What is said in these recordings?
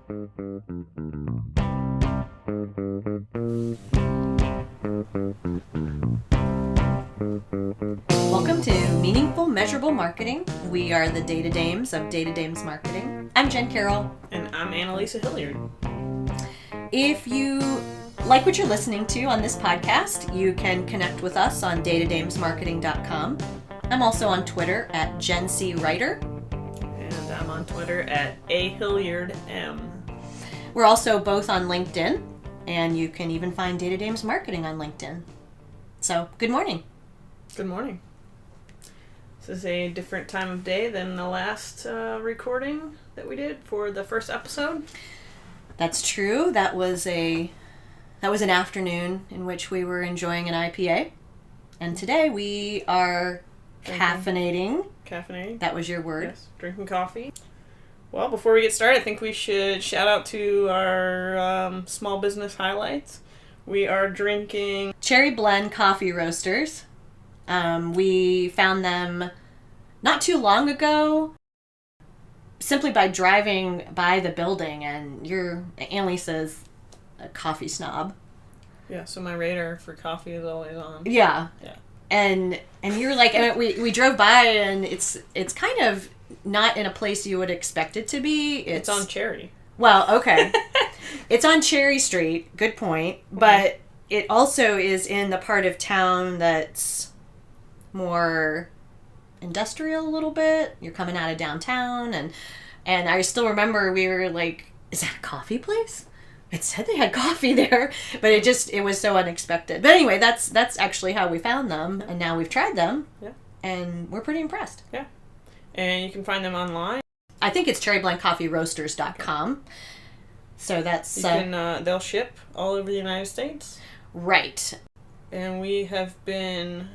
Welcome to Meaningful Measurable Marketing. We are the Data Dames of Data Dames Marketing. I'm Jen Carroll. And I'm Annalisa Hilliard. If you like what you're listening to on this podcast, you can connect with us on datadamesmarketing.com. I'm also on Twitter at JenCWriter. And I'm on Twitter at AHilliardM. We're also both on LinkedIn, and you can even find Data Dames Marketing on LinkedIn. So, good morning. Good morning. This is a different time of day than the last recording that we did for the first episode. That's true. That was an afternoon in which we were enjoying an IPA. And today we are caffeinating. Caffeinating. That was your word. Yes, drinking coffee. Well, before we get started, I think we should shout out to our small business highlights. We are drinking Cherry Blend Coffee Roasters. We found them not too long ago, simply by driving by the building, and Annalisa's a coffee snob. Yeah, so my radar for coffee is always on. Yeah. And you're like, and we drove by, and it's kind of not in a place you would expect it to be. It's on Cherry. Well, okay. It's on Cherry Street. Good point. But it also is in the part of town that's more industrial a little bit. You're coming out of downtown, and I still remember we were like, is that a coffee place? It said they had coffee there, but it was so unexpected. But anyway, that's actually how we found them, and now we've tried them, and we're pretty impressed. Yeah. And you can find them online. I think it's cherryblendcoffeeroasters.com. So that's... they'll ship all over the United States. Right. And we have been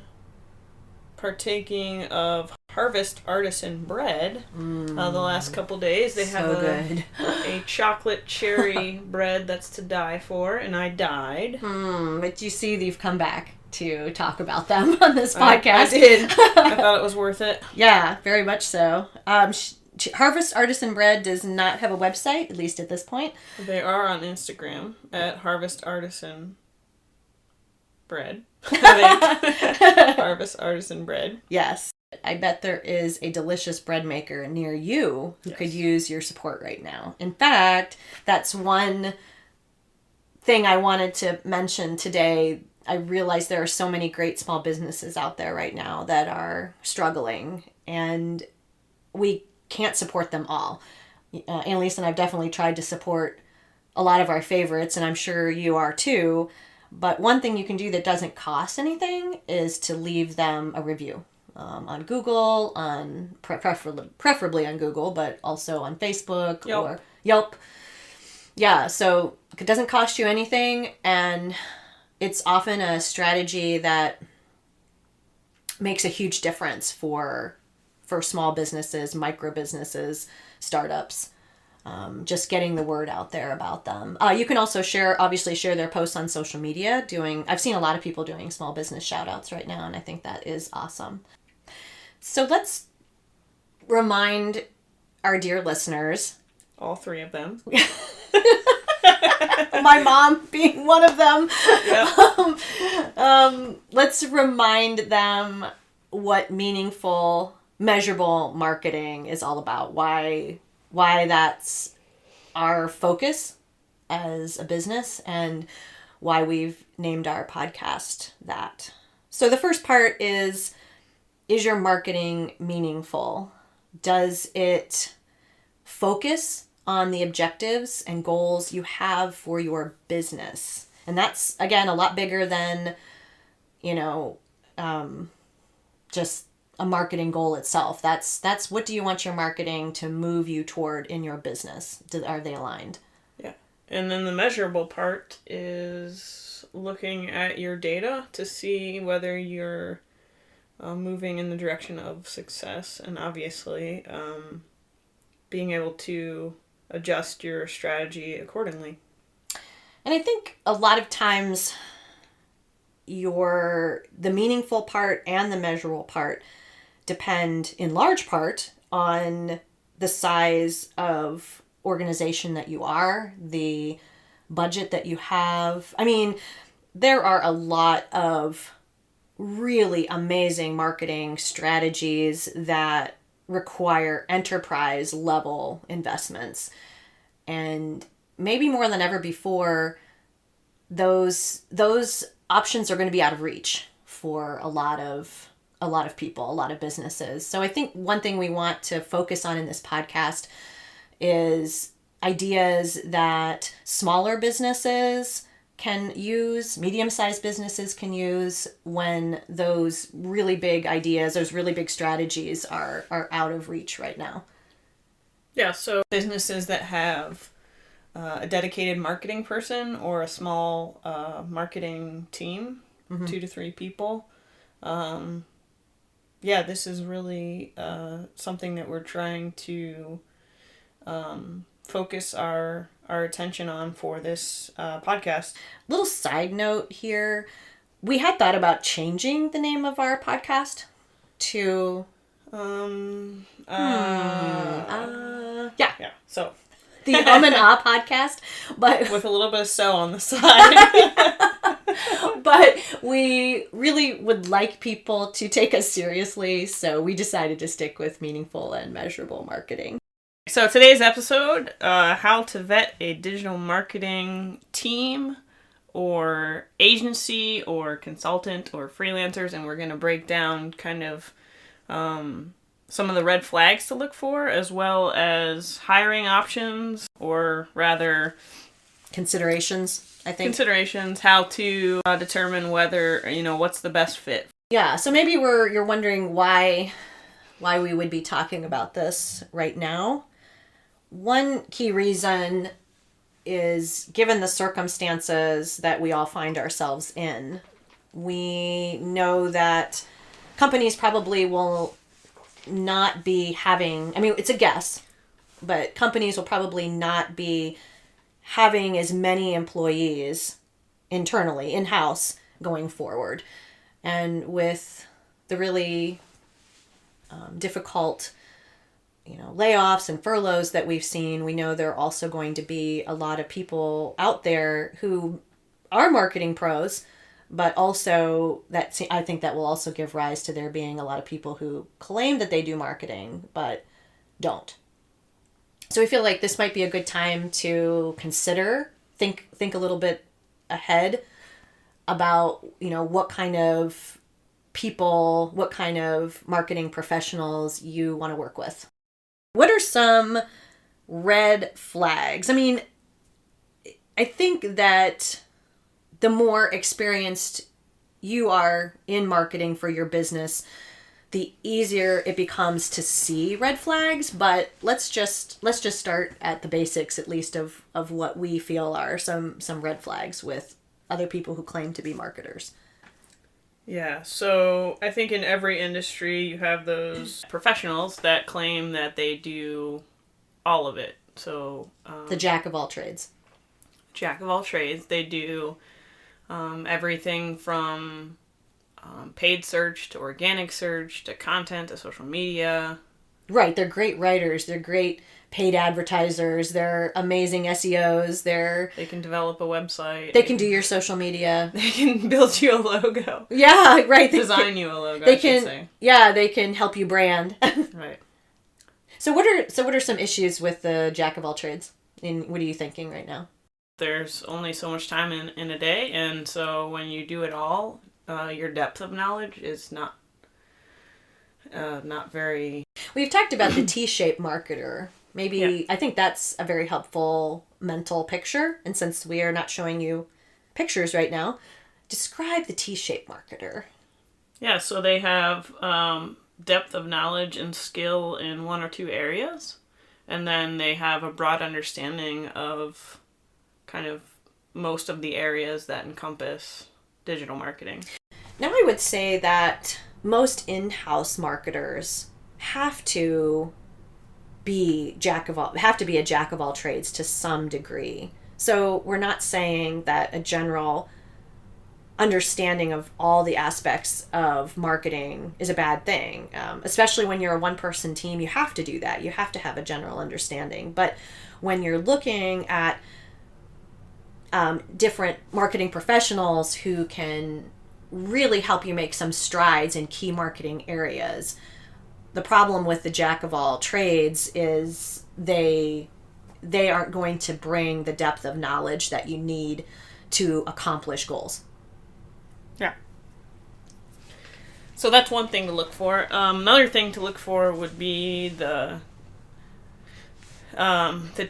partaking of Harvest Artisan bread the last couple days. They have a chocolate cherry bread that's to die for, and I died. But you see, you've come back to talk about them on this podcast. I did. I thought it was worth it. Yeah, very much so. Harvest Artisan Bread does not have a website, at least at this point. They are on Instagram at Harvest Artisan Bread. Harvest Artisan Bread. Yes. I bet there is a delicious bread maker near you who could use your support right now. In fact, that's one thing I wanted to mention today. I realize there are so many great small businesses out there right now that are struggling, and we can't support them all. Annalisa and I have definitely tried to support a lot of our favorites, and I'm sure you are too. But one thing you can do that doesn't cost anything is to leave them a review on Google, preferably on Google, but also on Facebook or Yelp. Yeah, so it doesn't cost you anything, and it's often a strategy that makes a huge difference for small businesses, micro businesses, startups. Just getting the word out there about them. You can also share their posts on social media. I've seen a lot of people doing small business shout outs right now, and I think that is awesome. So let's remind our dear listeners. All three of them. My mom being one of them. Yep. Let's remind them what meaningful, measurable marketing is all about. Why that's our focus as a business, and why we've named our podcast that. So the first part is your marketing meaningful? Does it focus on the objectives and goals you have for your business? And that's, again, a lot bigger than, just a marketing goal itself. That's what do you want your marketing to move you toward in your business? Are they aligned? Yeah. And then the measurable part is looking at your data to see whether you're moving in the direction of success, and obviously being able to adjust your strategy accordingly. And I think a lot of times the meaningful part and the measurable part depend in large part on the size of organization that you are, the budget that you have. I mean, there are a lot of really amazing marketing strategies that require enterprise level investments. And maybe more than ever before, those options are going to be out of reach for a lot of people, a lot of businesses. So I think one thing we want to focus on in this podcast is ideas that smaller businesses can use, medium-sized businesses can use when those really big ideas, those really big strategies are out of reach right now. Yeah, so businesses that have a dedicated marketing person or a small marketing team, 2 to 3 people. This is really something that we're trying to focus our attention on for this podcast. Little side note here. We had thought about changing the name of our podcast to... Yeah, so... the and Ah podcast, but... with a little bit of so on the side. But we really would like people to take us seriously, so we decided to stick with meaningful and measurable marketing. So today's episode, how to vet a digital marketing team or agency or consultant or freelancers, and we're going to break down kind of some of the red flags to look for, as well as hiring options, or rather... considerations, I think. Considerations, how to determine whether, what's the best fit. Yeah, so maybe you're wondering why we would be talking about this right now. One key reason is, given the circumstances that we all find ourselves in, we know that companies probably will not be having, I mean, it's a guess, but companies will probably not be having as many employees internally, in-house, going forward. And with the really difficult layoffs and furloughs that we've seen, we know there are also going to be a lot of people out there who are marketing pros, but also I think that will also give rise to there being a lot of people who claim that they do marketing, but don't. So we feel like this might be a good time to consider, think a little bit ahead about, what kind of people, what kind of marketing professionals you want to work with. What are some red flags? I mean, I think that the more experienced you are in marketing for your business, the easier it becomes to see red flags. But let's just start at the basics, at least, of what we feel are some red flags with other people who claim to be marketers. Yeah, so I think in every industry you have those professionals that claim that they do all of it. So the jack of all trades. Jack of all trades. They do everything from paid search to organic search to content to social media. Right, they're great writers. They're great paid advertisers. They're amazing SEOs. They can develop a website. They can do your social media. They can build you a logo. Yeah, right. Design you a logo, I should say. Yeah, they can help you brand. Right. So what are some issues with the jack of all trades? And what are you thinking right now? There's only so much time in a day, and so when you do it all, your depth of knowledge is not very... We've talked about the T-shaped marketer. Maybe, yeah. I think that's a very helpful mental picture. And since we are not showing you pictures right now, describe the T-shaped marketer. Yeah, so they have depth of knowledge and skill in 1 or 2 areas. And then they have a broad understanding of kind of most of the areas that encompass digital marketing. Now I would say that most in-house marketers have to be a jack of all trades to some degree. So we're not saying that a general understanding of all the aspects of marketing is a bad thing. Especially when you're a one-person team, you have to do that. You have to have a general understanding. But when you're looking at different marketing professionals who can really help you make some strides in key marketing areas. The problem with the jack of all trades is they aren't going to bring the depth of knowledge that you need to accomplish goals. Yeah. So that's one thing to look for. Another thing to look for would be the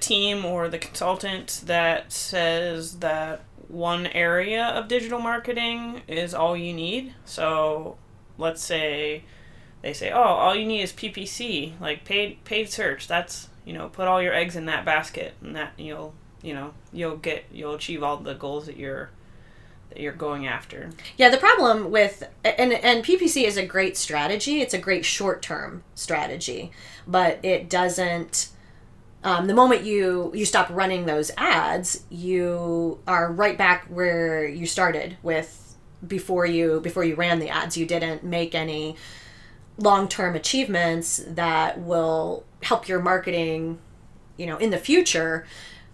team or the consultant that says that one area of digital marketing is all you need. So let's say they say, oh, all you need is PPC, like paid search. That's, put all your eggs in that basket, and that you'll achieve all the goals that you're going after. Yeah, the problem with and PPC is a great strategy. It's a great short-term strategy, but it doesn't. The moment you stop running those ads, you are right back where you started with before you ran the ads. You didn't make any long-term achievements that will help your marketing, in the future.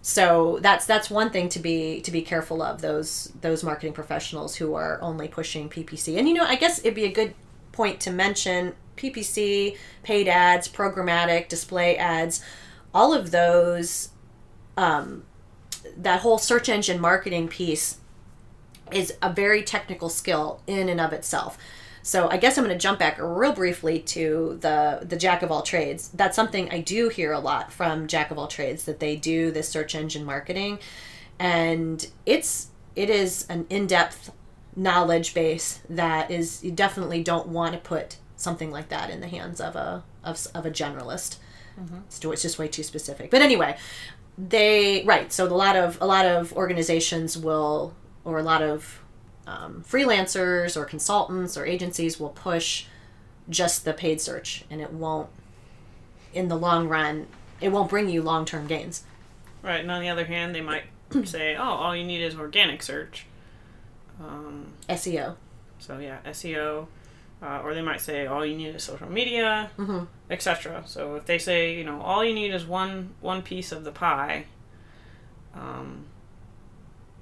So that's one thing to be careful of, those marketing professionals who are only pushing PPC. And I guess it'd be a good point to mention PPC, paid ads, programmatic, display ads, all of those, that whole search engine marketing piece is a very technical skill in and of itself. So I guess I'm going to jump back real briefly to the jack of all trades. That's something I do hear a lot from jack of all trades, that they do this search engine marketing, and it is an in-depth knowledge base that is, you definitely don't want to put something like that in the hands of a generalist. Mm-hmm. It's just way too specific. But anyway, so a lot of organizations will, or a lot of freelancers or consultants or agencies will push just the paid search, and it won't, in the long run, it won't bring you long-term gains. Right, and on the other hand, they might say, oh, all you need is organic search. SEO. So yeah, SEO. Or they might say all you need is social media, mm-hmm. etc. So if they say, all you need is one piece of the pie,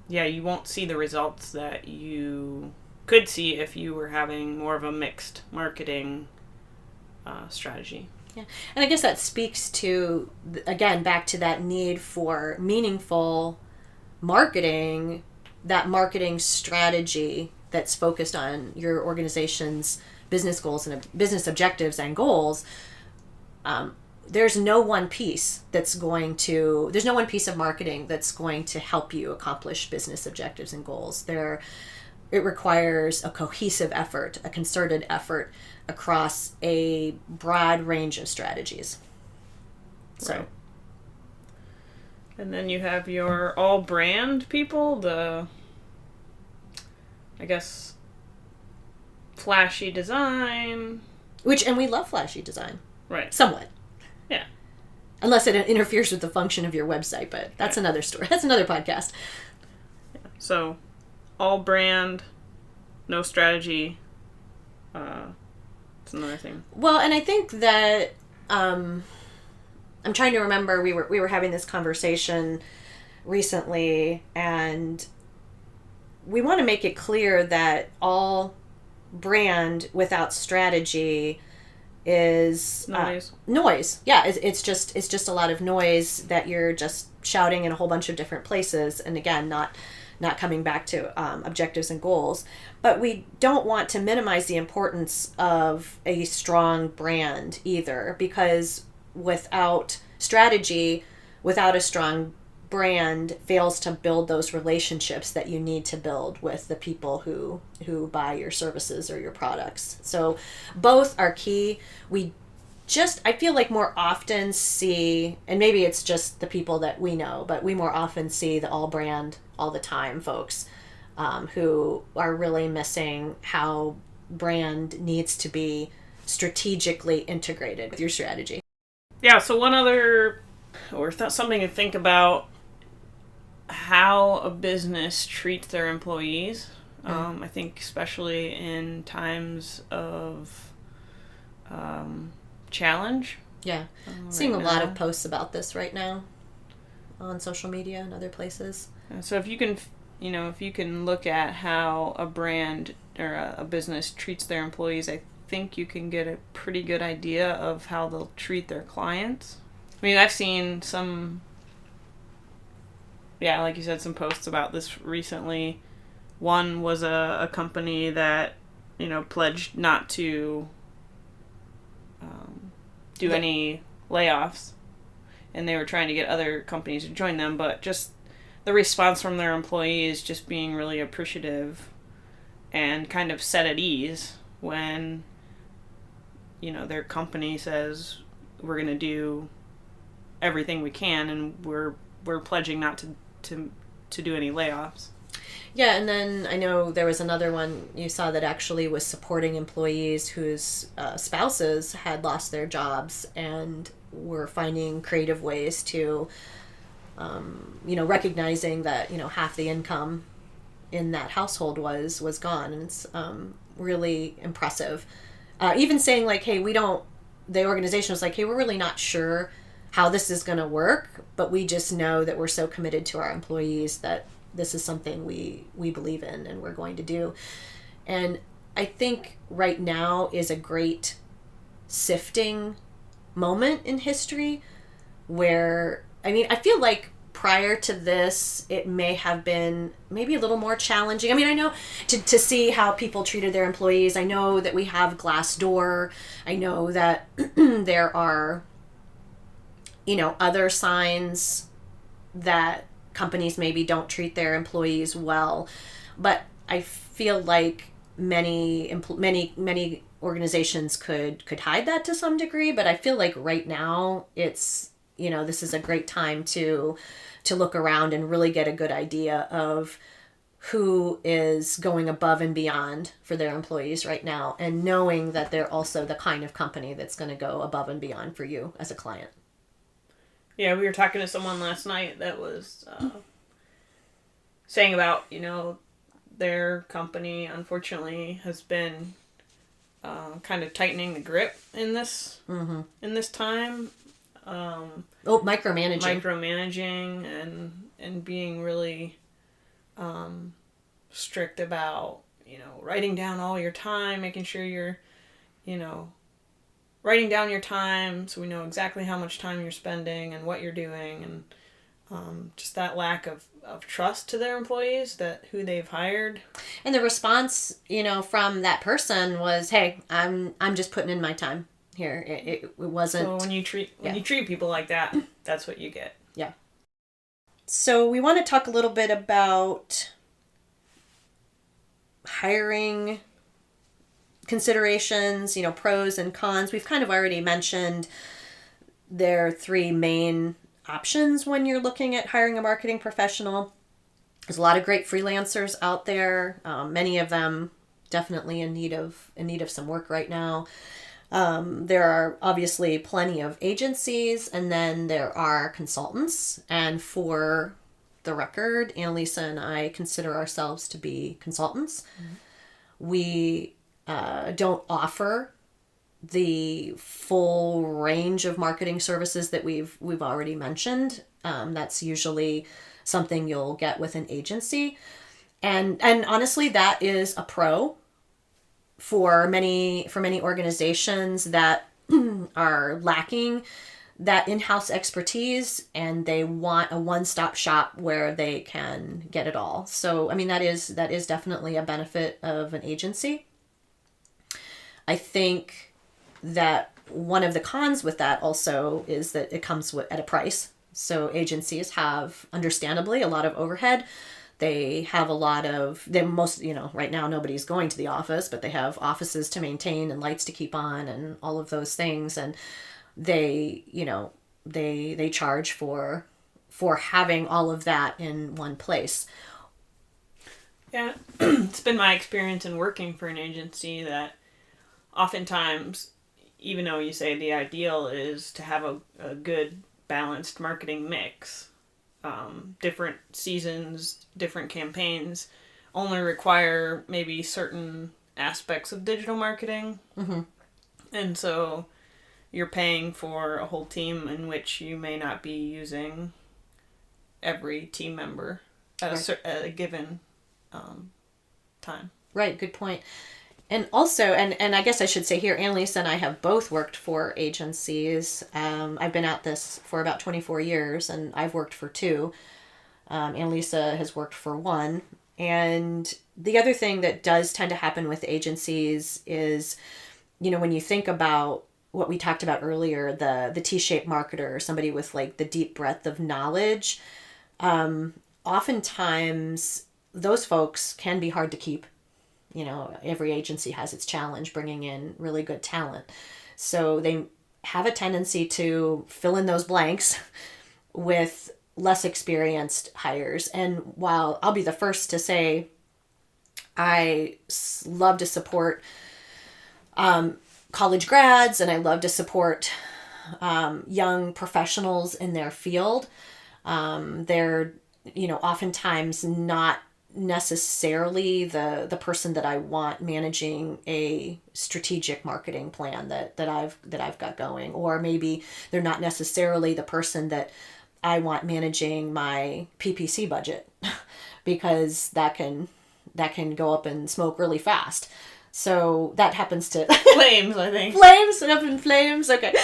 you won't see the results that you could see if you were having more of a mixed marketing strategy. Yeah, and I guess that speaks to, again, back to that need for meaningful marketing, that marketing strategy that's focused on your organization's business goals and business objectives and goals. There's no one piece of marketing that's going to help you accomplish business objectives and goals. It requires a cohesive effort, a concerted effort across a broad range of strategies. So. Right. And then you have your all brand people, I guess, flashy design. And we love flashy design. Right. Somewhat. Yeah. Unless it interferes with the function of your website, but that's another story. That's another podcast. Yeah. So, all brand, no strategy. It's another thing. Well, and I think that I'm trying to remember, we were having this conversation recently, and we want to make it clear that all brand without strategy is noise. Yeah, it's just a lot of noise that you're just shouting in a whole bunch of different places, and again, not coming back to objectives and goals. But we don't want to minimize the importance of a strong brand either, because without strategy, without a strong brand, fails to build those relationships that you need to build with the people who buy your services or your products. So both are key. I feel like more often see, and maybe it's just the people that we know, but we more often see the all brand all the time folks who are really missing how brand needs to be strategically integrated with your strategy. Yeah, so one other, or something to think about, how a business treats their employees. I think especially in times of challenge. Yeah. Seeing a lot of posts about this right now. on social media and other places. So if you can, if you can look at how a brand or a business treats their employees, I think you can get a pretty good idea of how they'll treat their clients. I mean, I've seen some, like you said, some posts about this recently. One was a company that, pledged not to do any layoffs, and they were trying to get other companies to join them, but just the response from their employees just being really appreciative and kind of set at ease when, their company says we're going to do everything we can, and we're pledging not to do any layoffs. Yeah, and then I know there was another one you saw that actually was supporting employees whose spouses had lost their jobs and were finding creative ways to, recognizing that, half the income in that household was gone. And it's really impressive. Even saying like, hey, the organization was like, hey, we're really not sure how this is going to work, but we just know that we're so committed to our employees that this is something we believe in and we're going to do. And I think right now is a great sifting moment in history where, I feel like prior to this, it may have been maybe a little more challenging. I know to see how people treated their employees. I know that we have Glassdoor. I know that there are, other signs that companies maybe don't treat their employees well, but I feel like many organizations could hide that to some degree. But I feel like right now it's this is a great time to look around and really get a good idea of who is going above and beyond for their employees right now, and knowing that they're also the kind of company that's going to go above and beyond for you as a client. Yeah, we were talking to someone last night that was saying about, their company, unfortunately, has been kind of tightening the grip in this time. Micromanaging and being really strict about, writing down all your time, making sure you're, writing down your time so we know exactly how much time you're spending and what you're doing, and just that lack of trust to their employees, that who they've hired. And the response, from that person was, hey, I'm just putting in my time here. It wasn't. So when you treat people like that, that's what you get. Yeah. So we want to talk a little bit about hiring considerations, pros and cons. We've kind of already mentioned there are three main options when you're looking at hiring a marketing professional. There's a lot of great freelancers out there. Many of them definitely in need of some work right now. There are obviously plenty of agencies, and then there are consultants. And for the record, Annalisa and I consider ourselves to be consultants. Mm-hmm. We don't offer the full range of marketing services that we've already mentioned. That's usually something you'll get with an agency, and honestly, that is a pro for many organizations that are lacking that in-house expertise, and they want a one-stop shop where they can get it all. So that is definitely a benefit of an agency. I think that one of the cons with that also is that it comes at a price. So agencies have, understandably, a lot of overhead. They have right now nobody's going to the office, but they have offices to maintain and lights to keep on and all of those things. And they charge for having all of that in one place. Yeah, it's been my experience in working for an agency that oftentimes, even though you say the ideal is to have a good balanced marketing mix, different seasons, different campaigns only require maybe certain aspects of digital marketing. Mm-hmm. And so you're paying for a whole team in which you may not be using every team member at a given time. Right, good point. And also, and I guess I should say here, Annalisa and I have both worked for agencies. I've been at this for about 24 years, and I've worked for 2. Annalisa has worked for 1. And the other thing that does tend to happen with agencies is, when you think about what we talked about earlier, the T-shaped marketer, somebody with like the deep breadth of knowledge, oftentimes those folks can be hard to keep. Every agency has its challenge bringing in really good talent. So they have a tendency to fill in those blanks with less experienced hires. And while I'll be the first to say I love to support college grads and I love to support young professionals in their field, they're, oftentimes not necessarily the person that I want managing a strategic marketing plan that I've got going, or maybe they're not necessarily the person that I want managing my PPC budget because that can go up in smoke really fast. So that happens to flames, I think. Flames, up in flames. Okay.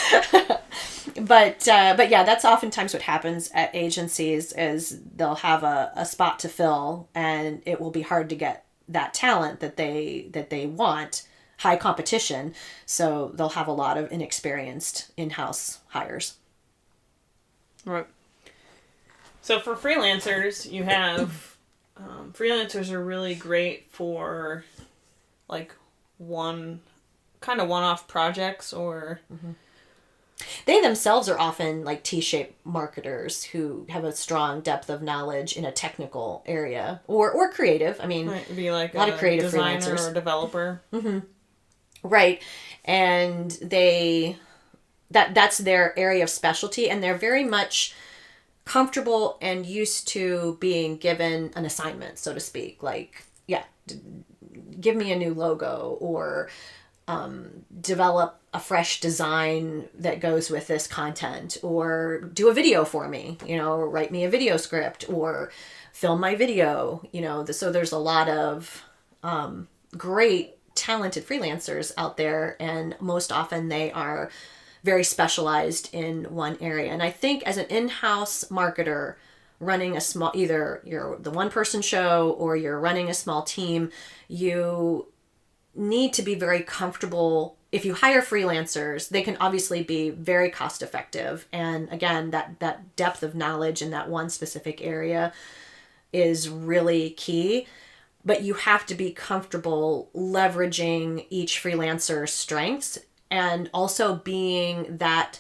But yeah, that's oftentimes what happens at agencies is they'll have a spot to fill and it will be hard to get that talent that they want, high competition. So they'll have a lot of inexperienced in-house hires. Right. So for freelancers, you have freelancers are really great for like one-off projects or... Mm-hmm. They themselves are often like T-shaped marketers who have a strong depth of knowledge in a technical area or creative. I mean, might be like a lot of creative designer freelancers or developer. Mm-hmm. Right. And that's their area of specialty, and they're very much comfortable and used to being given an assignment, so to speak. Like, yeah, give me a new logo or develop a fresh design that goes with this content, or do a video for me, write me a video script or film my video, so there's a lot of great talented freelancers out there, and most often they are very specialized in one area. And I think as an in-house marketer running a small, either you're the one-person show or you're running a small team, you need to be very comfortable. If you hire freelancers, they can obviously be very cost effective. And again, that depth of knowledge in that one specific area is really key. But you have to be comfortable leveraging each freelancer's strengths and also being that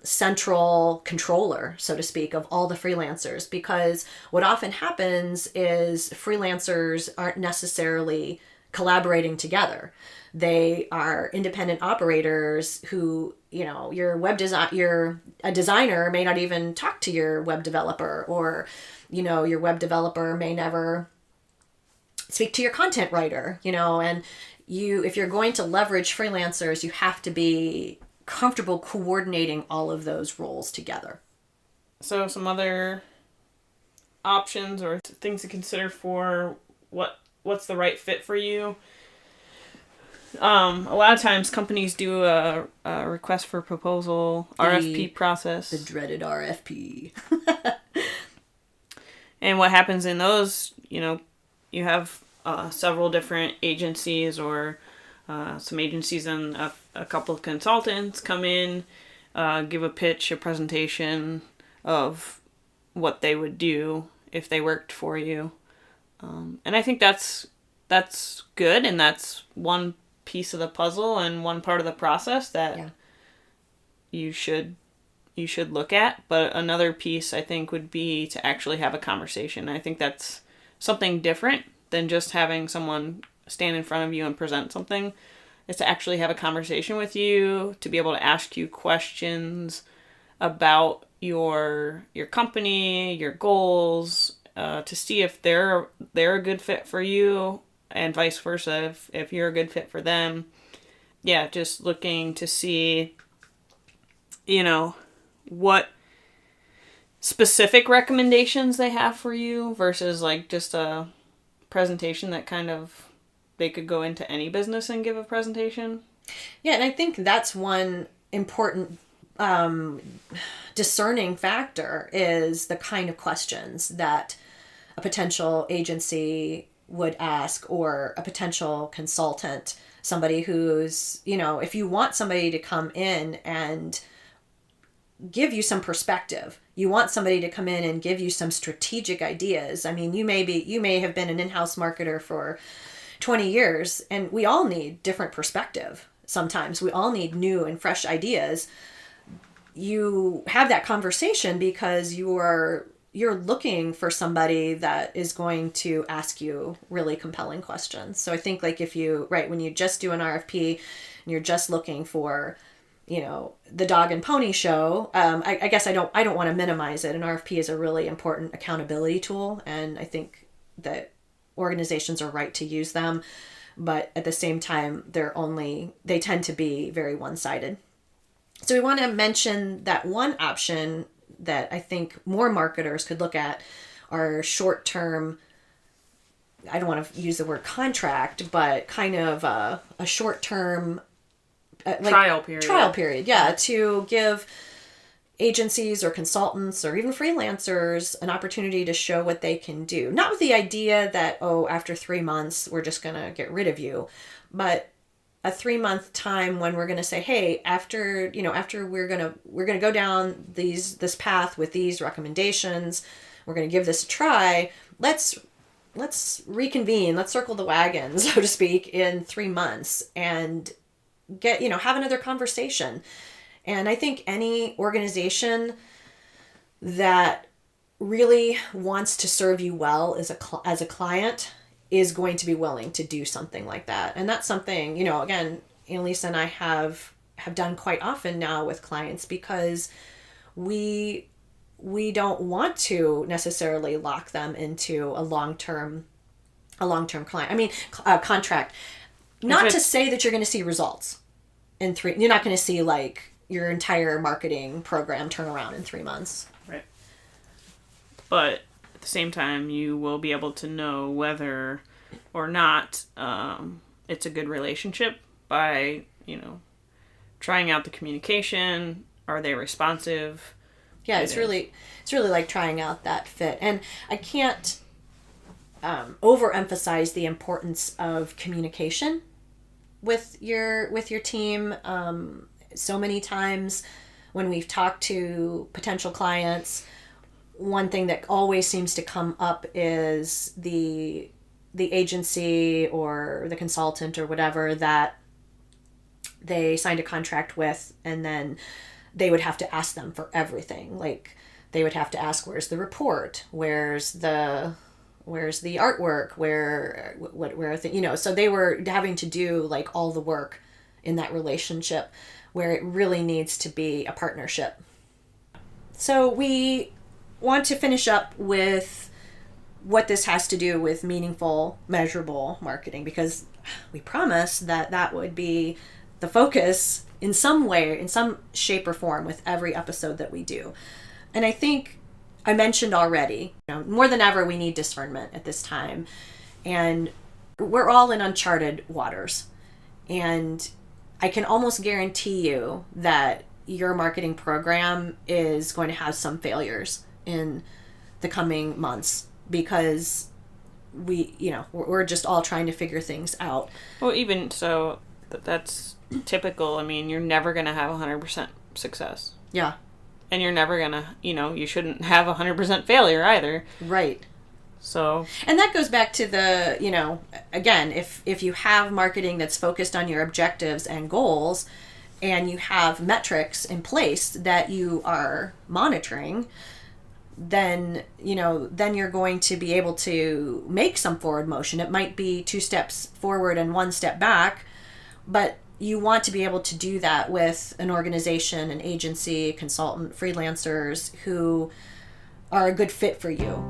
central controller, so to speak, of all the freelancers. Because what often happens is freelancers aren't necessarily collaborating together. They are independent operators who, your a designer may not even talk to your web developer, or, your web developer may never speak to your content writer, and if you're going to leverage freelancers, you have to be comfortable coordinating all of those roles together. So some other options or things to consider for what's the right fit for you. A lot of times companies do a request for proposal, RFP process. The dreaded RFP. And what happens in those, you have several different agencies or some agencies and a couple of consultants come in, give a pitch, a presentation of what they would do if they worked for you. And I think that's good, and that's one piece of the puzzle and one part of the process that you should look at. But another piece, I think, would be to actually have a conversation. I think that's something different than just having someone stand in front of you and present something. Is to actually have a conversation with you, to be able to ask you questions about your company, your goals, to see if they're a good fit for you, and vice versa, if you're a good fit for them. Yeah, just looking to see, what specific recommendations they have for you versus like just a presentation that kind of they could go into any business and give a presentation. Yeah, and I think that's one important discerning factor is the kind of questions that a potential agency would ask, or a potential consultant, somebody who's, if you want somebody to come in and give you some perspective, you want somebody to come in and give you some strategic ideas. I mean, you may have been an in-house marketer for 20 years, and we all need different perspective. Sometimes we all need new and fresh ideas. You have that conversation because you're looking for somebody that is going to ask you really compelling questions. So I think like when you just do an RFP and you're just looking for, the dog and pony show, I guess I don't want to minimize it. An RFP is a really important accountability tool, and I think that organizations are right to use them, but at the same time, they tend to be very one-sided. So we want to mention that one option that I think more marketers could look at are short-term, I don't want to use the word contract, but kind of a short-term trial period. Yeah, to give agencies or consultants or even freelancers an opportunity to show what they can do. Not with the idea that, after 3 months, we're just going to get rid of you, but a 3-month time when we're going to say, hey, after we're going to go down this path with these recommendations, we're going to give this a try. Let's reconvene. Let's circle the wagon, so to speak, in 3 months and have another conversation. And I think any organization that really wants to serve you well as a client is going to be willing to do something like that. And that's something, again, Annalisa and I have done quite often now with clients, because we don't want to necessarily lock them into a long-term client. Contract. Not to say that you're going to see results in 3. You're not going to see like your entire marketing program turn around in 3 months. Right. But at the same time, you will be able to know whether or not it's a good relationship by, trying out the communication. Are they responsive? Yeah, it's really like trying out that fit. And I can't overemphasize the importance of communication with your team. So many times when we've talked to potential clients, one thing that always seems to come up is the agency or the consultant or whatever that they signed a contract with, and then they would have to ask them for everything. Like they would have to ask, where's the report? Where's the artwork? So they were having to do like all the work in that relationship, where it really needs to be a partnership. So we want to finish up with what this has to do with meaningful, measurable marketing, because we promised that would be the focus in some way, in some shape or form with every episode that we do. And I think I mentioned already, more than ever, we need discernment at this time. And we're all in uncharted waters. And I can almost guarantee you that your marketing program is going to have some failures in the coming months, because we're just all trying to figure things out. Well, even so, that's typical. I mean, you're never going to have 100% success. Yeah. And you're never going to, you shouldn't have 100% failure either. Right. So. And that goes back to the, again, if you have marketing that's focused on your objectives and goals, and you have metrics in place that you are monitoring, then you're going to be able to make some forward motion. It might be 2 steps forward and 1 step back, but you want to be able to do that with an organization, an agency, consultant, freelancers who are a good fit for you.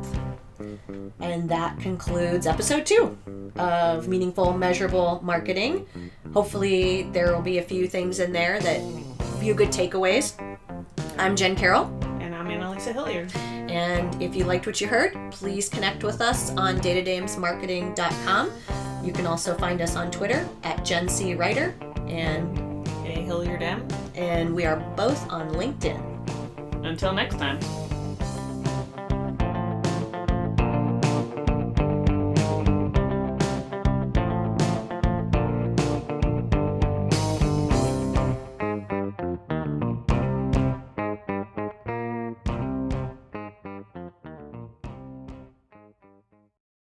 And that concludes episode 2 of Meaningful, Measurable Marketing. Hopefully there will be a few things in there a few good takeaways. I'm Jen Carroll. And I'm Annalisa. Annalisa Hilliard. And if you liked what you heard, please connect with us on datadamesmarketing.com. You can also find us on Twitter at GenCWriter and Hilliard M. And we are both on LinkedIn. Until next time.